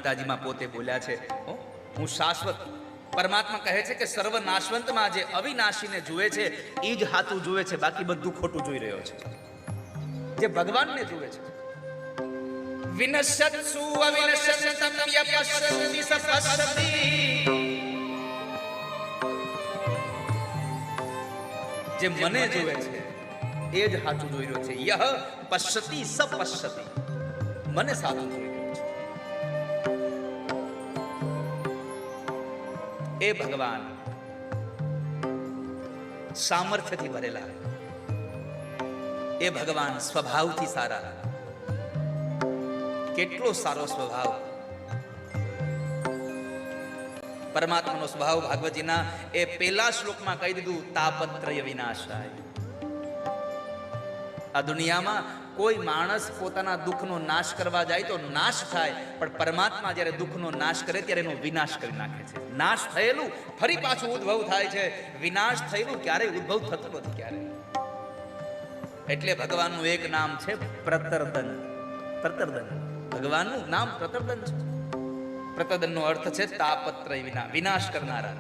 ગીતાજીમાં પોતે બોલ્યા છે, હું શાશ્વત. પરમાત્મા કહે છે કે સર્વનાશવંતમાં જે અવિનાશીને જુએ છે એ જ હાથું જુએ છે, બાકી બધું ખોટું જોઈ રહ્યો છે. જે ભગવાનને જુએ છે. વિનશ્યત્સુ અવિનશ્યન્તમ યપશ્યતિ સપશ્યતિ. જે મને જુએ છે એ જ સાચું જોઈ રહ્યો છે. યહ પશ્યતિ સપશ્યતિ. મને સાચું જોઈ રહ્યો છે. એ ભગવાન સામર્થ્યથી ભરેલા, એ ભગવાન સ્વભાવથી સારા. કેટલો સારો સ્વભાવ! પરમાત્માનો સ્વભાવ ભાગવતજીના એ પહેલા શ્લોકમાં કહી દીધું, તાપત્રય વિનાશાય. આ દુનિયામાં કોઈ માણસ પોતાના દુઃખનો નાશ કરવા જાય તો નાશ થાય, પણ પરમાત્મા જ્યારે દુઃખનો નાશ કરે ત્યારે એનો વિનાશ કરી નાખે છે. નાશ થયેલું ફરી પાછું ઉદ્ભવ થાય છે, વિનાશ થયેલું ક્યારેય ઉદ્ભવ થતું નથી ક્યારેય. એટલે ભગવાનનું એક નામ છે પ્રતર્દન. પ્રતર્દન ભગવાનનું નામ પ્રતર્દન છે. પ્રતર્દનનો અર્થ છે તાપત્રય વિના, વિનાશ કરનારા.